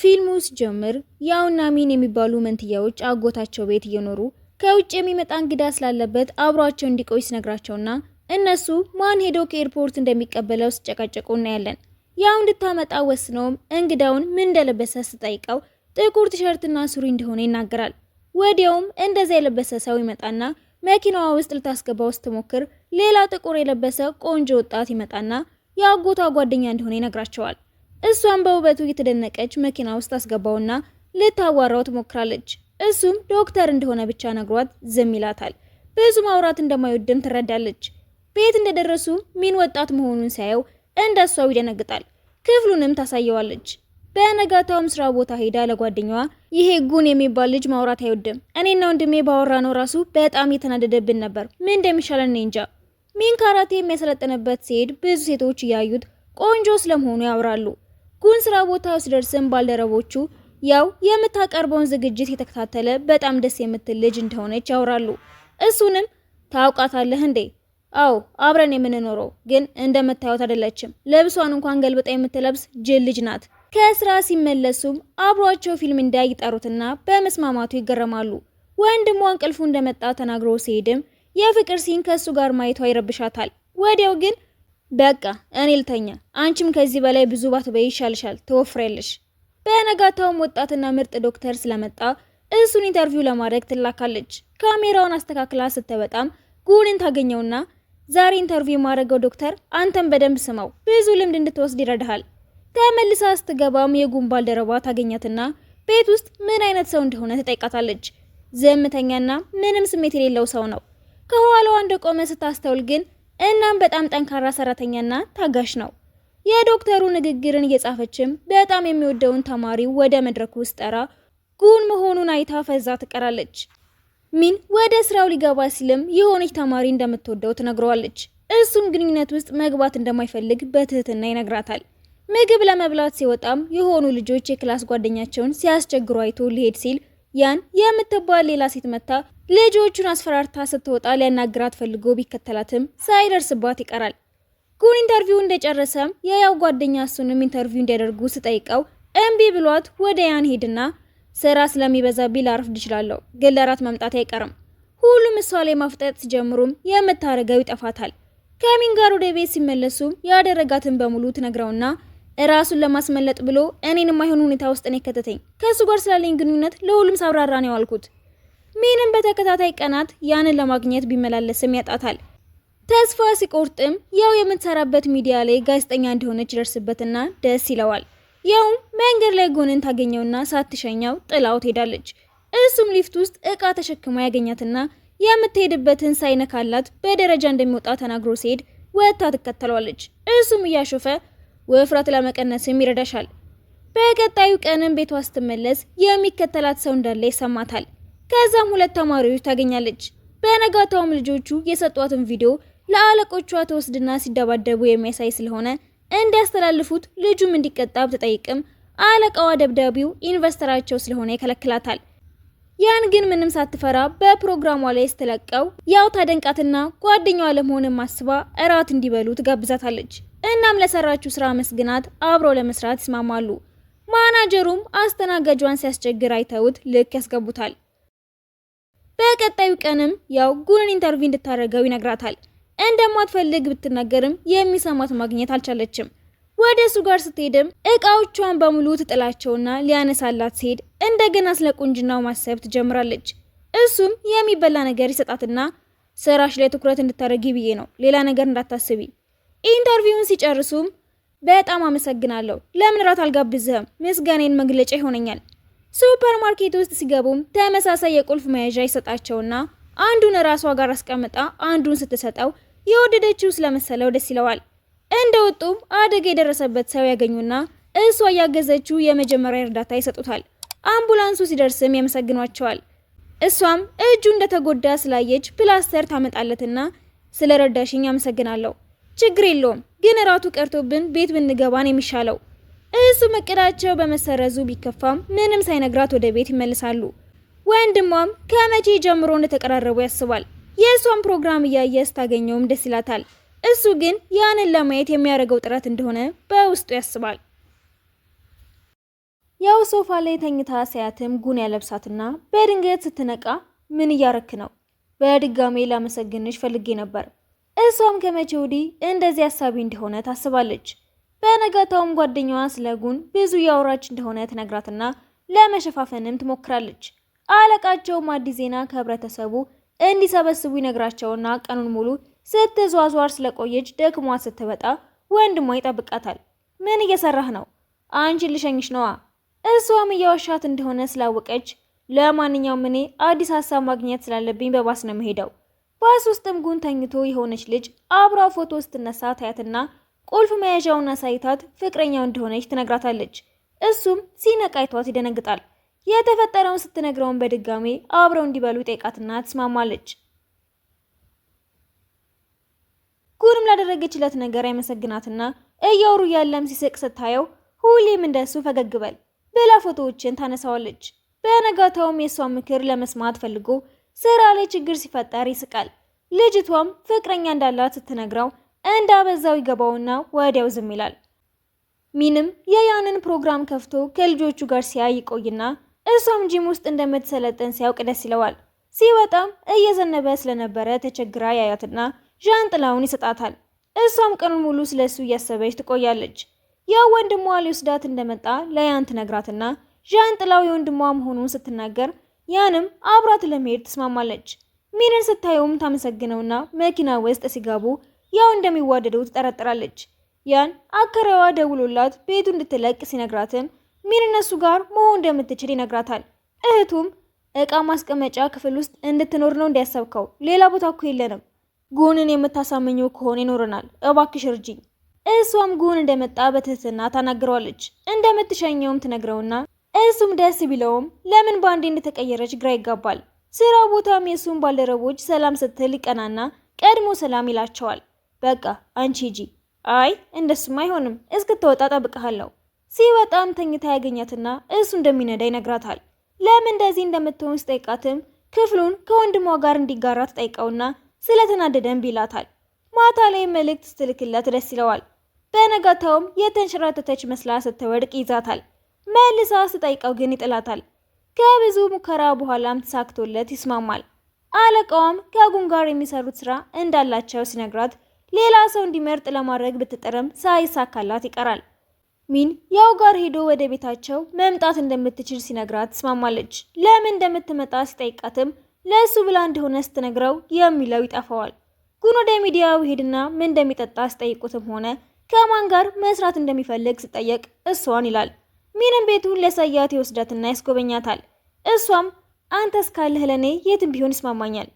ፊልሙ ሲጀምር ያውና ሚን የሚባሉ መንትያዎች አጎታቸው ቤት እየኖሩ ከውጭ የሚመጣ እንግዳ ስላለበት አብሯቸው እንዲቆይ ሲነግራቸውና እነሱ ማን ሄዶ ከኤርፖርት እንደሚቀበለው ሲጨቃጨቁ እናያለን። ያው እንድታመጣ ወስነውም እንግዳውን ምን እንደለበሰ ስጠይቀው ጥቁር ቲሸርትና ሱሪ እንደሆነ ይናገራል። ወዲያውም እንደዛ የለበሰ ሰው ይመጣና መኪናዋ ውስጥ ልታስገባው ስትሞክር ሌላ ጥቁር የለበሰ ቆንጆ ወጣት ይመጣና የአጎቷ ጓደኛ እንደሆነ ይነግራቸዋል። እሷም በውበቱ እየተደነቀች መኪና ውስጥ አስገባውና ልታዋራው ትሞክራለች። እሱም ዶክተር እንደሆነ ብቻ ነግሯት ዝም ይላታል። ብዙ ማውራት እንደማይወድም ትረዳለች። ቤት እንደደረሱ ሚን ወጣት መሆኑን ሳየው እንደሷው ይደነግጣል። ክፍሉንም ታሳየዋለች። በነጋታውም ስራ ቦታ ሄዳ ለጓደኛዋ ይሄ ጉን የሚባል ልጅ ማውራት አይወድም፣ እኔና ወንድሜ ባወራ ነው ራሱ በጣም የተናደደብን ነበር፣ ምን እንደሚሻለን እንጃ። ሚን ካራቴ የሚያሰለጥንበት ሲሄድ ብዙ ሴቶች እያዩት ቆንጆ ስለመሆኑ ያወራሉ። ጉን ስራ ቦታ ሲደርስም ባልደረቦቹ ያው የምታቀርበውን ዝግጅት የተከታተለ በጣም ደስ የምትል ልጅ እንደሆነች ያወራሉ። እሱንም ታውቃታለህ እንዴ? አዎ አብረን የምንኖረው ግን እንደምታዩት አይደለችም፣ ልብሷን እንኳን ገልብጣ የምትለብስ ጅል ልጅ ናት። ከስራ ሲመለሱም አብሯቸው ፊልም እንዳይ ይጠሩትና በመስማማቱ ይገረማሉ። ወንድሟ እንቅልፉ እንደመጣ ተናግሮ ሲሄድም የፍቅር ሲን ከሱ ጋር ማየቷ ይረብሻታል። ወዲያው ግን በቃ እኔ ልተኛ፣ አንቺም ከዚህ በላይ ብዙ ባትበይ ይሻልሻል፣ ትወፍሪያለሽ። በነጋታውም ወጣትና ምርጥ ዶክተር ስለመጣ እሱን ኢንተርቪው ለማድረግ ትላካለች። ካሜራውን አስተካክላ ስትወጣም ጉንን ታገኘውና ዛሬ ኢንተርቪው የማድረገው ዶክተር አንተም በደንብ ስማው፣ ብዙ ልምድ እንድትወስድ ይረዳሃል። ተመልሳ ስትገባም የጉን ባልደረባ ታገኛትና ቤት ውስጥ ምን አይነት ሰው እንደሆነ ትጠይቃታለች። ዝምተኛና ምንም ስሜት የሌለው ሰው ነው። ከኋላዋ እንደቆመ ስታስተውል ግን እናም በጣም ጠንካራ ሰራተኛና ታጋሽ ነው። የዶክተሩ ንግግርን እየጻፈችም በጣም የሚወደውን ተማሪ ወደ መድረኩ ውስጥ ጠራ ጉን መሆኑን አይታ ፈዛ ትቀራለች። ሚን ወደ ስራው ሊገባ ሲልም የሆነች ተማሪ እንደምትወደው ትነግረዋለች። እሱም ግንኙነት ውስጥ መግባት እንደማይፈልግ በትህትና ይነግራታል። ምግብ ለመብላት ሲወጣም የሆኑ ልጆች የክላስ ጓደኛቸውን ሲያስቸግሩ አይቶ ሊሄድ ሲል ያን የምትባል ሌላ ሴት መታ ልጆቹን አስፈራርታ ስትወጣ ሊያናግራት ፈልጎ ቢከተላትም ሳይደርስባት ይቀራል። ጉን ኢንተርቪው እንደጨረሰም የያው ጓደኛ እሱንም ኢንተርቪው እንዲያደርጉ ስጠይቀው እምቢ ብሏት ወደ ያን ሄድና ስራ ስለሚበዛብኝ ላርፍድ እችላለሁ፣ ግን ለራት መምጣት አይቀርም። ሁሉም እሷ ላይ ማፍጠጥ ሲጀምሩም የምታረገው ይጠፋታል። ከሚን ጋር ወደ ቤት ሲመለሱም ያደረጋትን በሙሉ ትነግረውና ራሱን ለማስመለጥ ብሎ እኔን የማይሆን ሁኔታ ውስጥ ነው ከተተኝ፣ ከሱ ጋር ስላለኝ ግንኙነት ለሁሉም ሳብራራ ነው ያልኩት። ሚንም በተከታታይ ቀናት ያንን ለማግኘት ቢመላለስም ያጣታል። ተስፋ ሲቆርጥም ያው የምትሰራበት ሚዲያ ላይ ጋዜጠኛ እንደሆነች ይደርስበትና ደስ ይለዋል። ያው መንገድ ላይ ጉንን ታገኘውና ሳትሸኛው ጥላው ትሄዳለች። እሱም ሊፍት ውስጥ እቃ ተሸክማ ያገኛትና የምትሄድበትን ሳይነካላት በደረጃ እንደሚወጣ ተናግሮ ሲሄድ ወጥታ ትከተለዋለች። እሱም እያሾፈ ውፍረት ለመቀነስም ይረዳሻል። በቀጣዩ ቀንም ቤቷ ስትመለስ የሚከተላት ሰው እንዳለ ይሰማታል። ከዛም ሁለት ተማሪዎች ታገኛለች። በነጋታውም ልጆቹ የሰጧትን ቪዲዮ ለአለቆቿ ተወስድና ሲደባደቡ የሚያሳይ ስለሆነ እንዲያስተላልፉት ልጁም እንዲቀጣ ብትጠይቅም አለቃዋ ደብዳቤው ኢንቨስተራቸው ስለሆነ ይከለክላታል። ያን ግን ምንም ሳትፈራ በፕሮግራሟ ላይ ስትለቀው ያው ታደንቃትና ጓደኛዋ ለመሆንም አስባ እራት እንዲበሉ ትጋብዛታለች። እናም ለሰራችው ስራ መስግናት አብረው ለመስራት ይስማማሉ። ማናጀሩም አስተናጋጇን ሲያስቸግር አይተውት ልክ ያስገቡታል። በቀጣዩ ቀንም ያው ጉንን ኢንተርቪው እንድታደርገው ይነግራታል። እንደማትፈልግ ብትናገርም የሚሰማት ማግኘት አልቻለችም። ወደ እሱ ጋር ስትሄድም እቃዎቿን በሙሉ ትጥላቸውና ሊያነሳላት ሲሄድ እንደገና ስለ ቁንጅናው ማሰብ ትጀምራለች። እሱም የሚበላ ነገር ይሰጣትና ስራሽ ላይ ትኩረት እንድታደርጊ ብዬ ነው፣ ሌላ ነገር እንዳታስቢ። ኢንተርቪውን ሲጨርሱም በጣም አመሰግናለሁ፣ ለምን ራት አልጋብዝህም? ምስጋናዬን መግለጫ ይሆነኛል። ሱፐርማርኬት ውስጥ ሲገቡም ተመሳሳይ የቁልፍ መያዣ ይሰጣቸውና አንዱን ራሷ ጋር አስቀምጣ አንዱን ስትሰጠው የወደደችው ስለመሰለው ደስ ይለዋል። እንደወጡም አደጋ የደረሰበት ሰው ያገኙና እሷ ያገዘችው የመጀመሪያ እርዳታ ይሰጡታል። አምቡላንሱ ሲደርስም ያመሰግኗቸዋል። እሷም እጁ እንደተጎዳ ስላየች ፕላስተር ታመጣለትና ስለረዳሽኝ አመሰግናለሁ፣ ችግር የለውም ግን ራቱ ቀርቶብን ቤት ብንገባን የሚሻለው። እሱ እቅዳቸው በመሰረዙ ቢከፋም ምንም ሳይነግራት ወደ ቤት ይመለሳሉ። ወንድሟም ከመቼ ጀምሮ እንደተቀራረቡ ያስባል። የእሷን ፕሮግራም እያየ ስታገኘውም ደስ ይላታል። እሱ ግን ያንን ለማየት የሚያደርገው ጥረት እንደሆነ በውስጡ ያስባል። ያው ሶፋ ላይ ተኝታ ሲያትም ጉን ያለብሳትና በድንገት ስትነቃ ምን እያረክ ነው? በድጋሜ ላመሰግንሽ ፈልጌ ነበር። እሷም ከመቼ ወዲህ እንደዚህ አሳቢ እንደሆነ ታስባለች። በነጋታውም ጓደኛዋ ስለ ጉን ብዙ ያወራች እንደሆነ ትነግራትና ለመሸፋፈንም ትሞክራለች። አለቃቸውም አዲስ ዜና ከህብረተሰቡ እንዲሰበስቡ ይነግራቸውና ቀኑን ሙሉ ስትዟዟር ስለቆየች ደክሟት ስትወጣ ወንድሟ ይጠብቃታል። ምን እየሰራህ ነው? አንቺን ልሸኝሽ ነዋ። እሷም እያወሻት እንደሆነ ስላወቀች ለማንኛውም እኔ አዲስ ሀሳብ ማግኘት ስላለብኝ በባስ ነው የምሄደው። ባስ ውስጥም ጉን ተኝቶ የሆነች ልጅ አብራ ፎቶ ስትነሳ ታያትና ቁልፍ መያዣውን አሳይታት ፍቅረኛው እንደሆነች ትነግራታለች። እሱም ሲነቃ አይቷት ይደነግጣል። የተፈጠረውን ስትነግረውን በድጋሜ አብረው እንዲበሉ ጠይቃትና ትስማማለች። ጉንም ላደረገችለት ነገር አይመሰግናትና እያወሩ ያለም ሲስቅ ስታየው ሁሌም እንደሱ ፈገግ በል ብላ ፎቶዎችን ታነሳዋለች። በነጋታውም የሷን ምክር ለመስማት ፈልጎ ስራ ላይ ችግር ሲፈጠር ይስቃል። ልጅቷም ፍቅረኛ እንዳላት ስትነግረው እንዳበዛው ይገባውና ወዲያው ዝም ይላል። ሚንም የያንን ፕሮግራም ከፍቶ ከልጆቹ ጋር ሲያይ ይቆይና እሷም ጂም ውስጥ እንደምትሰለጥን ሲያውቅ ደስ ይለዋል። ሲወጣም እየዘነበ ስለነበረ ተቸግራ ያያትና ዣንጥላውን ይሰጣታል። እሷም ቀኑን ሙሉ ስለሱ እያሰበች ትቆያለች። ያው ወንድሟ ሊወስዳት እንደመጣ ለያን ትነግራትና ዣንጥላው የወንድሟ መሆኑን ስትናገር ያንም አብራት ለመሄድ ትስማማለች። ሚንን ስታየውም ታመሰግነውና መኪና ውስጥ ሲገቡ ያው እንደሚዋደዱ ትጠረጥራለች። ያን አከራዋ ደውሎላት ቤቱ እንድትለቅ ሲነግራትም ሚን እነሱ ጋር መሆን እንደምትችል ይነግራታል። እህቱም እቃ ማስቀመጫ ክፍል ውስጥ እንድትኖር ነው እንዲያሰብከው፣ ሌላ ቦታ እኮ የለንም። ጉንን የምታሳመኘው ከሆነ ይኖረናል፣ እባክሽ እርጂኝ። እሷም ጉን እንደመጣ በትህትና ታናግረዋለች። እንደምትሸኘውም ትነግረውና እሱም ደስ ቢለውም ለምን ባንዴ እንደተቀየረች ግራ ይጋባል። ስራ ቦታም የሱም ባልደረቦች ሰላም ስትል ይቀናና ቀድሞ ሰላም ይላቸዋል። በቃ አንቺ ሂጂ። አይ እንደሱም አይሆንም፣ እስክትወጣ ጠብቀሃለሁ። ሲወጣም ተኝታ ያገኛትና እሱ እንደሚነዳ ይነግራታል። ለምን እንደዚህ እንደምትሆን ስጠይቃትም ክፍሉን ከወንድሟ ጋር እንዲጋራ ትጠይቀውና ስለተናደደም ይላታል። ማታ ላይ መልእክት ስትልክለት ደስ ይለዋል። በነጋታውም የተንሸራተተች መስላ ስትወድቅ ይዛታል። መልሳ ስጠይቀው ግን ይጥላታል። ከብዙ ሙከራ በኋላም ተሳክቶለት ይስማማል። አለቃዋም ከጉን ጋር የሚሰሩት ስራ እንዳላቸው ሲነግራት ሌላ ሰው እንዲመርጥ ለማድረግ ብትጥርም ሳይሳካላት ይቀራል። ሚን ያው ጋር ሄዶ ወደ ቤታቸው መምጣት እንደምትችል ሲነግራት ትስማማለች። ለምን እንደምትመጣ ሲጠይቃትም ለሱ ብላ እንደሆነ ስትነግረው የሚለው ይጠፋዋል። ጉን ወደ ሚዲያው ሄድና ምን እንደሚጠጣ ሲጠይቁትም ሆነ ከማን ጋር መስራት እንደሚፈልግ ሲጠየቅ እሷን ይላል። ሚንም ቤቱን ለሳያት ይወስዳትና ያስጎበኛታል። እሷም አንተ እስካለህ ለኔ የትም ቢሆን ይስማማኛል።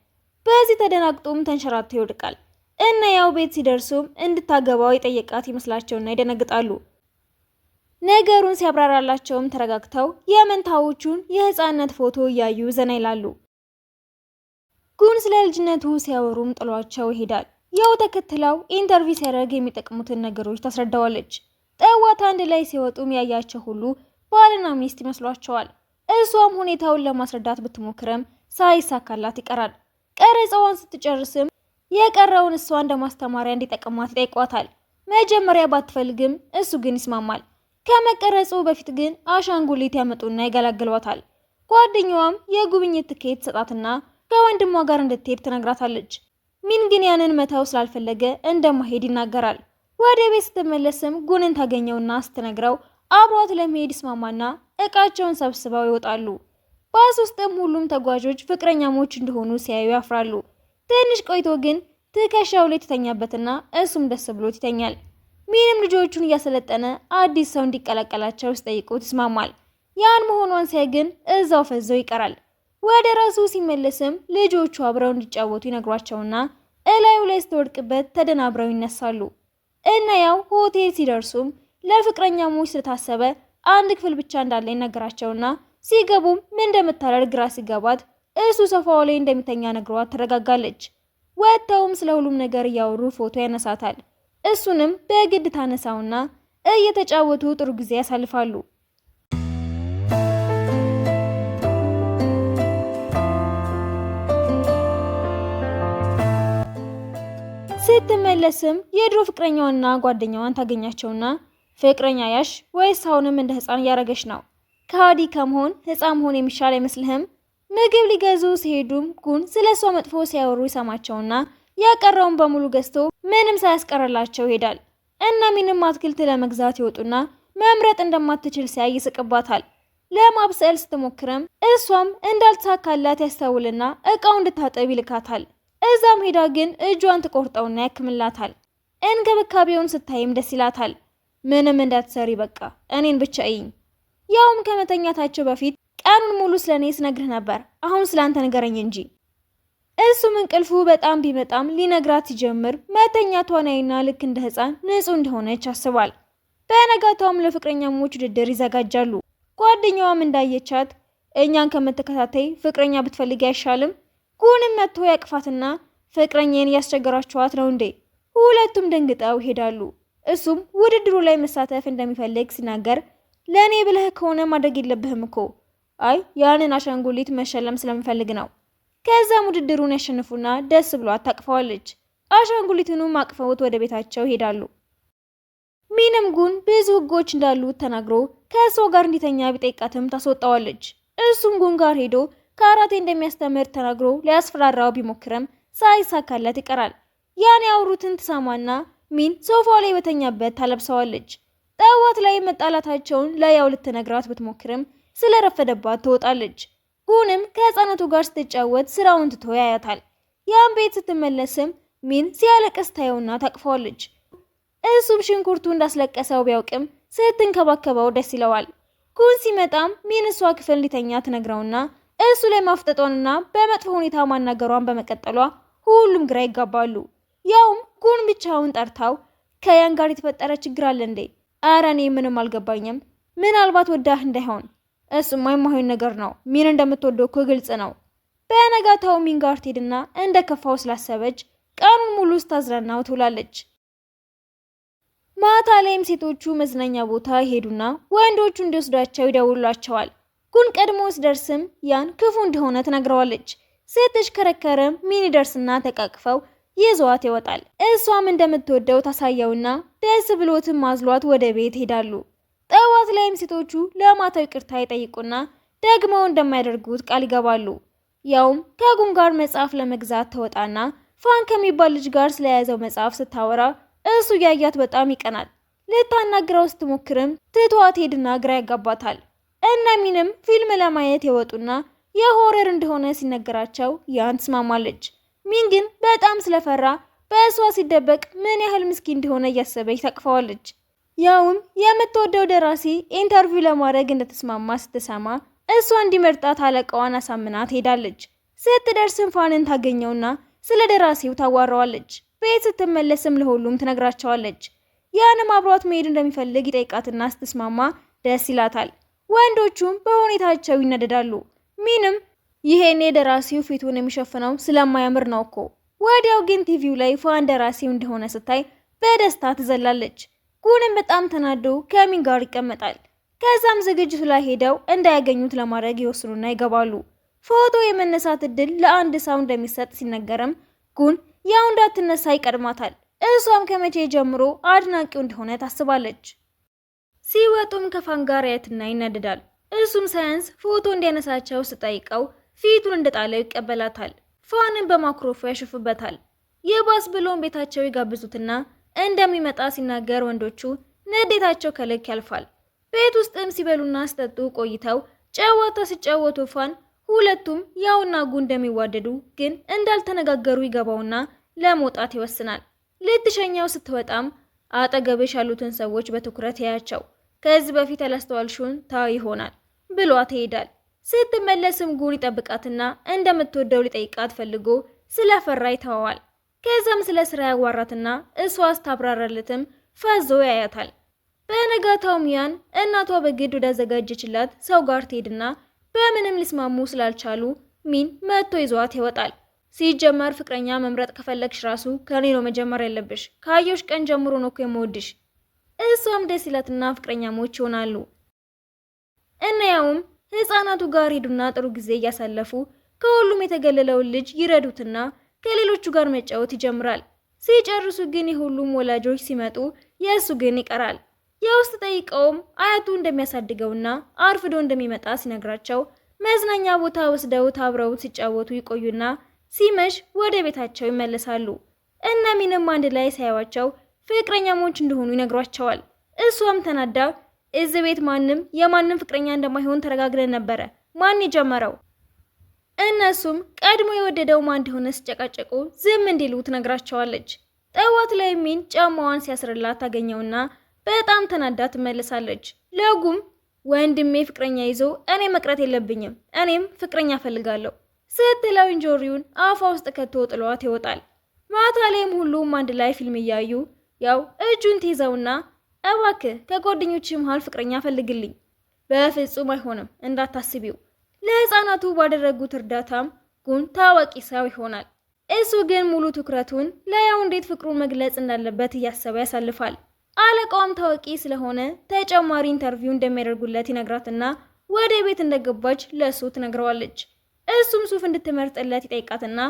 በዚህ ተደናግጦም ተንሸራቶ ይወድቃል። እና ያው ቤት ሲደርሱም እንድታገባው የጠየቃት ይመስላቸውና ይደነግጣሉ። ነገሩን ሲያብራራላቸውም ተረጋግተው የመንታዎቹን የህፃንነት ፎቶ እያዩ ዘና ይላሉ። ጉን ስለ ልጅነቱ ሲያወሩም ጥሏቸው ይሄዳል። ያው ተከትለው ኢንተርቪው ሲያደርግ የሚጠቅሙትን ነገሮች ታስረዳዋለች። ጠዋት አንድ ላይ ሲወጡም ያያቸው ሁሉ ባልና ሚስት ይመስሏቸዋል። እሷም ሁኔታውን ለማስረዳት ብትሞክርም ሳይሳካላት ይቀራል። ቀረጻዋን ስትጨርስም የቀረውን እሷ እንደማስተማሪያ እንዲጠቅማት ይጠይቋታል። መጀመሪያ ባትፈልግም እሱ ግን ይስማማል። ከመቀረጹ በፊት ግን አሻንጉሊት ያመጡና ይገላግሏታል። ጓደኛዋም የጉብኝት ትኬት ሰጣትና ከወንድሟ ጋር እንድትሄድ ትነግራታለች። ሚን ግን ያንን መተው ስላልፈለገ እንደማይሄድ ይናገራል። ወደ ቤት ስትመለስም ጉንን ታገኘውና ስትነግረው አብሯት ለመሄድ ይስማማና እቃቸውን ሰብስበው ይወጣሉ። ባስ ውስጥም ሁሉም ተጓዦች ፍቅረኛሞች እንደሆኑ ሲያዩ ያፍራሉ። ትንሽ ቆይቶ ግን ትከሻው ላይ ትተኛበትና እሱም ደስ ብሎት ይተኛል። ሚንም ልጆቹን እያሰለጠነ አዲስ ሰው እንዲቀላቀላቸው ሲጠይቁት ይስማማል። ያን መሆኗን ሲያይ ግን እዛው ፈዘው ይቀራል። ወደ ራሱ ሲመለስም ልጆቹ አብረው እንዲጫወቱ ይነግሯቸውና እላዩ ላይ ስትወድቅበት ተደናብረው ይነሳሉ። እና ያው ሆቴል ሲደርሱም ለፍቅረኛሞች ስለታሰበ አንድ ክፍል ብቻ እንዳለ ይነገራቸውና ሲገቡም ምን እንደምታደርግ ግራ ሲገባት እሱ ሶፋው ላይ እንደሚተኛ ነግሯት ትረጋጋለች። ወጥተውም ስለ ሁሉም ነገር እያወሩ ፎቶ ያነሳታል። እሱንም በግድ ታነሳውና እየተጫወቱ ጥሩ ጊዜ ያሳልፋሉ። ስትመለስም የድሮ ፍቅረኛዋና ጓደኛዋን ታገኛቸውና ፍቅረኛ ያሽ ወይስ አሁንም እንደ ህፃን እያረገች ነው? ከሃዲ ከመሆን ሕፃን መሆን የሚሻል አይመስልህም? ምግብ ሊገዙ ሲሄዱም ጉን ስለሷ መጥፎ ሲያወሩ ይሰማቸውና ያቀረውን በሙሉ ገዝቶ ምንም ሳያስቀርላቸው ይሄዳል። እና ሚንም አትክልት ለመግዛት ይወጡና መምረጥ እንደማትችል ሲያይ ይስቅባታል። ለማብሰል ስትሞክርም እሷም እንዳልተሳካላት ያስተውልና እቃው እንድታጠብ ይልካታል። እዛም ሄዳ ግን እጇን ትቆርጠውና ያክምላታል። እንክብካቤውን ስታይም ደስ ይላታል። ምንም እንዳትሰሪ በቃ እኔን ብቻ እይኝ። ያውም ከመተኛታቸው በፊት ቀኑን ሙሉ ስለኔ ስነግርህ ነበር፣ አሁን ስላንተ ንገረኝ እንጂ። እሱም እንቅልፉ በጣም ቢመጣም ሊነግራት ሲጀምር መተኛቷን ያይና ልክ እንደ ሕፃን ንጹህ እንደሆነች ያስባል። በነጋታውም ለፍቅረኛሞች ውድድር ይዘጋጃሉ። ጓደኛዋም እንዳየቻት እኛን ከምትከታተይ ፍቅረኛ ብትፈልግ አይሻልም? ጉንም መጥቶ ያቅፋትና ፍቅረኛን እያስቸገራችኋት ነው እንዴ? ሁለቱም ደንግጠው ይሄዳሉ። እሱም ውድድሩ ላይ መሳተፍ እንደሚፈልግ ሲናገር ለኔ ብለህ ከሆነ ማድረግ የለብህም እኮ። አይ ያንን አሻንጉሊት መሸለም ስለምፈልግ ነው። ከዛም ውድድሩን ያሸንፉና ደስ ብሏት ታቅፈዋለች። አሻንጉሊቱንም አቅፈውት ወደ ቤታቸው ይሄዳሉ። ሚንም ጉን ብዙ ህጎች እንዳሉት ተናግሮ ከሷ ጋር እንዲተኛ ቢጠይቃትም ታስወጣዋለች። እሱም ጉን ጋር ሄዶ ካራቴ እንደሚያስተምር ተናግሮ ሊያስፈራራው ቢሞክርም ሳይሳካለት ይቀራል። ያን ያወሩትን ትሰማና ሚን ሶፋው ላይ በተኛበት ታለብሰዋለች። ጠዋት ላይ መጣላታቸውን ለያው ልትነግራት ብትሞክርም ስለረፈደባት ትወጣለች። ጉንም ከህፃናቱ ጋር ስትጫወት ስራውን ትቶ ያያታል። ያን ቤት ስትመለስም ሚን ሲያለቅስ ታየውና ታቅፈዋለች። እሱም ሽንኩርቱ እንዳስለቀሰው ቢያውቅም ስትንከባከበው ደስ ይለዋል። ጉን ሲመጣም ሚን እሷ ክፍል እንዲተኛ ትነግረውና እሱ ላይ ማፍጠጧንና በመጥፎ ሁኔታ ማናገሯን በመቀጠሏ ሁሉም ግራ ይጋባሉ። ያውም ጉን ብቻውን ጠርታው ከያን ጋር የተፈጠረ ችግር አለ እንዴ? ኧረ እኔ ምንም አልገባኝም። ምናልባት ወዳህ እንዳይሆን። እሱማ የማይሆን ነገር ነው። ሚን እንደምትወደው እኮ ግልጽ ነው። በነጋታው ሚን ጋር ትሄድና እንደ ከፋው ስላሰበች ቀኑን ሙሉ ስታዝናናው ትውላለች። ማታ ላይም ሴቶቹ መዝናኛ ቦታ ይሄዱና ወንዶቹ እንዲወስዷቸው ይደውሏቸዋል። ጉን ቀድሞ ሲደርስም ያን ክፉ እንደሆነ ትነግረዋለች። ስትሽከረከርም ሚን ይደርስና ተቃቅፈው ይዟት ይወጣል። እሷም እንደምትወደው ታሳየውና ደስ ብሎትም ማዝሏት ወደ ቤት ሄዳሉ። ጠዋት ላይም ሴቶቹ ለማታው ይቅርታ ይጠይቁና ደግመው እንደማያደርጉት ቃል ይገባሉ። ያውም ከጉን ጋር መጽሐፍ ለመግዛት ተወጣና ፋን ከሚባል ልጅ ጋር ስለያዘው መጽሐፍ ስታወራ እሱ ያያት በጣም ይቀናል። ልታናግረው ስትሞክርም ትቷት ሄድና ግራ ያጋባታል። እና ሚንም ፊልም ለማየት የወጡና የሆረር እንደሆነ ሲነገራቸው ያን ትስማማለች። ሚን ግን በጣም ስለፈራ በእሷ ሲደበቅ ምን ያህል ምስኪን እንደሆነ እያሰበች ታቅፈዋለች። ያውም የምትወደው ደራሲ ኢንተርቪው ለማድረግ እንደተስማማ ስትሰማ እሷ እንዲመርጣት አለቃዋን አሳምና ትሄዳለች። ስትደርስም ፋንን ታገኘውና ስለ ደራሲው ታዋራዋለች። ቤት ስትመለስም ለሁሉም ትነግራቸዋለች። ያንም አብሯት መሄድ እንደሚፈልግ ይጠይቃትና ስትስማማ ደስ ይላታል። ወንዶቹም በሁኔታቸው ይነደዳሉ። ሚንም ይሄኔ ደራሲው ፊቱን የሚሸፍነው ስለማያምር ነው እኮ። ወዲያው ግን ቲቪው ላይ ፋን ደራሲው እንደሆነ ስታይ በደስታ ትዘላለች። ጉንም በጣም ተናዶ ከሚን ጋር ይቀመጣል። ከዛም ዝግጅቱ ላይ ሄደው እንዳያገኙት ለማድረግ ይወስኑና ይገባሉ። ፎቶ የመነሳት እድል ለአንድ ሰው እንደሚሰጥ ሲነገርም ጉን ያው እንዳትነሳ ይቀድማታል። እሷም ከመቼ ጀምሮ አድናቂው እንደሆነ ታስባለች። ሲወጡም ከፋን ጋር ያትና ይናደዳል። እሱም ሳያንስ ፎቶ እንዲያነሳቸው ስጠይቀው ፊቱን እንደጣለው ይቀበላታል። ፋንን በማክሮፎ ያሽፉበታል። የባስ ብሎም ቤታቸው ይጋብዙትና እንደሚመጣ ሲናገር ወንዶቹ ንዴታቸው ከልክ ያልፋል። ቤት ውስጥም ሲበሉና ሲጠጡ ቆይተው ጨዋታ ሲጫወቱ ፋን ሁለቱም ያውና ጉን እንደሚዋደዱ ግን እንዳልተነጋገሩ ይገባውና ለመውጣት ይወስናል። ልትሸኛው ስትወጣም አጠገብሽ ያሉትን ሰዎች በትኩረት ያያቸው፣ ከዚህ በፊት ያላስተዋልሽውን ታው ይሆናል ብሏት ይሄዳል። ስትመለስም ጉን ይጠብቃትና እንደምትወደው ሊጠይቃት ፈልጎ ስለፈራ ይተዋዋል። ከዛም ስለ ስራ ያዋራትና እሷ ስታብራራለትም ፈዞ ያያታል። በነጋታው ሚያን እናቷ በግድ ወዳዘጋጀችላት ሰው ጋር ትሄድና በምንም ሊስማሙ ስላልቻሉ ሚን መጥቶ ይዟት ይወጣል። ሲጀመር ፍቅረኛ መምረጥ ከፈለግሽ ራሱ ከኔ ነው መጀመር ያለብሽ። ካየሽ ቀን ጀምሮ ነው እኮ የምወድሽ። እሷም ደስ ይላትና ፍቅረኛሞች ይሆናሉ። እና ያውም ህፃናቱ ጋር ሄዱና ጥሩ ጊዜ እያሳለፉ ከሁሉም የተገለለውን ልጅ ይረዱትና ከሌሎቹ ጋር መጫወት ይጀምራል። ሲጨርሱ ግን የሁሉም ወላጆች ሲመጡ የእሱ ግን ይቀራል። የውስጥ ጠይቀውም አያቱ እንደሚያሳድገውና አርፍዶ እንደሚመጣ ሲነግራቸው መዝናኛ ቦታ ወስደውት አብረውት ሲጫወቱ ይቆዩና ሲመሽ ወደ ቤታቸው ይመለሳሉ። እነ ሚንም አንድ ላይ ሳያዋቸው ፍቅረኛሞች እንደሆኑ ይነግሯቸዋል። እሷም ተናዳ እዚህ ቤት ማንም የማንም ፍቅረኛ እንደማይሆን ተረጋግረን ነበረ፣ ማን የጀመረው? እነሱም ቀድሞ የወደደው ማን እንደሆነ ሲጨቃጨቁ ዝም እንዲሉ ትነግራቸዋለች። ጠዋት ላይ ሚን ጫማዋን ሲያስርላት ታገኘውና በጣም ተናዳ ትመለሳለች። ለጉም ወንድሜ ፍቅረኛ ይዞ እኔ መቅረት የለብኝም፣ እኔም ፍቅረኛ ፈልጋለሁ ስትለው እንጆሪውን አፏ ውስጥ ከቶ ጥሏት ይወጣል። ማታ ላይም ሁሉም አንድ ላይ ፊልም እያዩ ያው እጁን ትይዘውና እባክህ ከጓደኞች መሃል ፍቅረኛ ፈልግልኝ። በፍጹም አይሆንም እንዳታስቢው። ለህፃናቱ ባደረጉት እርዳታም ጉን ታዋቂ ሰው ይሆናል። እሱ ግን ሙሉ ትኩረቱን ለያው እንዴት ፍቅሩን መግለጽ እንዳለበት እያሰበ ያሳልፋል። አለቃውም ታዋቂ ስለሆነ ተጨማሪ ኢንተርቪው እንደሚያደርጉለት ይነግራትና ወደ ቤት እንደገባች ለሱ ትነግረዋለች። እሱም ሱፍ እንድትመርጥለት ይጠይቃትና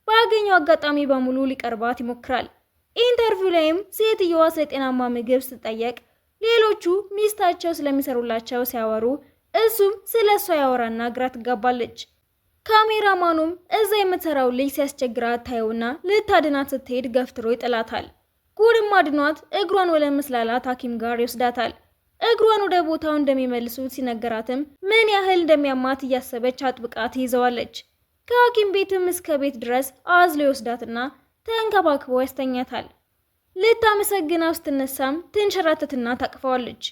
ባገኘው አጋጣሚ በሙሉ ሊቀርባት ይሞክራል። ኢንተርቪው ላይም ሴትየዋ ስለ ጤናማ ምግብ ስትጠየቅ ሌሎቹ ሚስታቸው ስለሚሰሩላቸው ሲያወሩ እሱም ስለሷ ያወራና ግራ ትጋባለች። ካሜራማኑም እዛ የምትሰራው ልጅ ሲያስቸግራት ታየውና ልታድናት ስትሄድ ገፍትሮ ይጥላታል። ጉድም አድኗት እግሯን ወለ መስላላት ሐኪም ጋር ይወስዳታል። እግሯን ወደ ቦታው እንደሚመልሱት ሲነገራትም ምን ያህል እንደሚያማት እያሰበች አጥብቃ ትይዘዋለች። ከሐኪም ቤትም እስከ ቤት ድረስ አዝሎ ይወስዳትና ተንከባክቦ ያስተኛታል። ልታመሰግናው ስትነሳም ትንሸራተትና ታቅፈዋለች።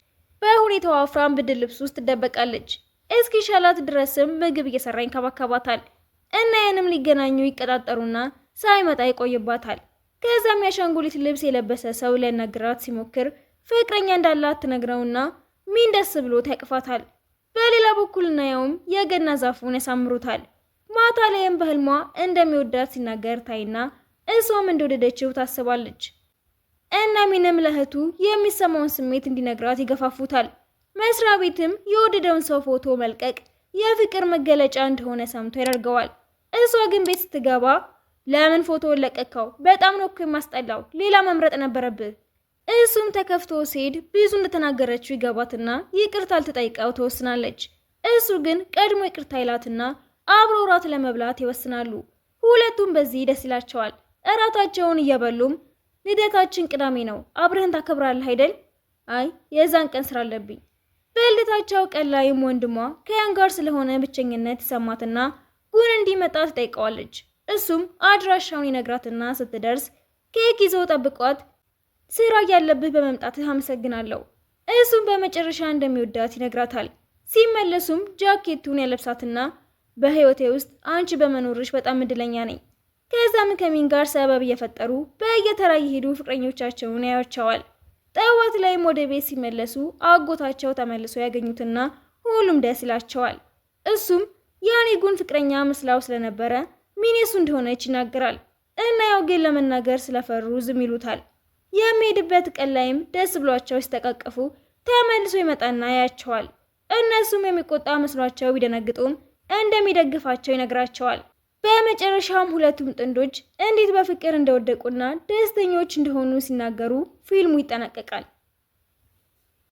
በሁኔታው አፍራም ብድር ልብስ ውስጥ ትደበቃለች። እስኪሻላት ድረስም ምግብ እየሰራ ይንከባከባታል። እና ያንም ሊገናኙ ይቀጣጠሩና ሳይመጣ ይቆይባታል። ከዛም ያሻንጉሊት ልብስ የለበሰ ሰው ሊያናግራት ሲሞክር ፍቅረኛ እንዳላት ትነግረውና ሚን ደስ ብሎት ያቅፋታል። በሌላ በኩል እናየውም የገና ዛፉን ያሳምሩታል። ማታ ላይም በህልሟ እንደሚወዳት ሲናገር ታይና እሷም እንደወደደችው ታስባለች። እና ሚንም ለእህቱ የሚሰማውን ስሜት እንዲነግራት ይገፋፉታል። መስሪያ ቤትም የወደደውን ሰው ፎቶ መልቀቅ የፍቅር መገለጫ እንደሆነ ሰምቶ ያደርገዋል። እሷ ግን ቤት ስትገባ ለምን ፎቶ ለቀቀው? በጣም ነው እኮ የማስጠላው፣ ሌላ መምረጥ ነበረብህ። እሱም ተከፍቶ ሲሄድ ብዙ እንደተናገረችው ይገባትና ይቅርታ ልትጠይቀው ትወስናለች። እሱ ግን ቀድሞ ይቅርታ ይላትና አብረው እራት ለመብላት ይወስናሉ። ሁለቱም በዚህ ደስ ይላቸዋል። እራታቸውን እየበሉም ልደታችን ቅዳሜ ነው፣ አብረህን ታከብራለህ አይደል? አይ የዛን ቀን ስራ አለብኝ። በልደታቸው ቀን ላይም ወንድሟ ከያን ጋር ስለሆነ ብቸኝነት ይሰማትና ጉን እንዲመጣ ትጠይቀዋለች። እሱም አድራሻውን ይነግራትና ስትደርስ ኬክ ይዘው ጠብቋት ስራ ያለብህ በመምጣትህ አመሰግናለሁ። እሱም በመጨረሻ እንደሚወዳት ይነግራታል። ሲመለሱም ጃኬቱን ያለብሳትና በህይወቴ ውስጥ አንቺ በመኖርሽ በጣም እድለኛ ነኝ። ከዛም ከሚን ጋር ሰበብ እየፈጠሩ በየተራ የሄዱ ፍቅረኞቻቸውን ያያቸዋል። ጠዋት ላይም ወደ ቤት ሲመለሱ አጎታቸው ተመልሶ ያገኙትና ሁሉም ደስ ይላቸዋል። እሱም ያኔ ጉን ፍቅረኛ መስላው ስለነበረ ሚኔሱ እንደሆነች ይናገራል። እና ያው ግን ለመናገር ስለፈሩ ዝም ይሉታል። የሚሄድበት ቀን ላይም ደስ ብሏቸው ሲተቃቀፉ ተመልሶ ይመጣና ያያቸዋል። እነሱም የሚቆጣ መስሏቸው ቢደነግጡም እንደሚደግፋቸው ይነግራቸዋል። በመጨረሻም ሁለቱም ጥንዶች እንዴት በፍቅር እንደወደቁና ደስተኞች እንደሆኑ ሲናገሩ ፊልሙ ይጠናቀቃል።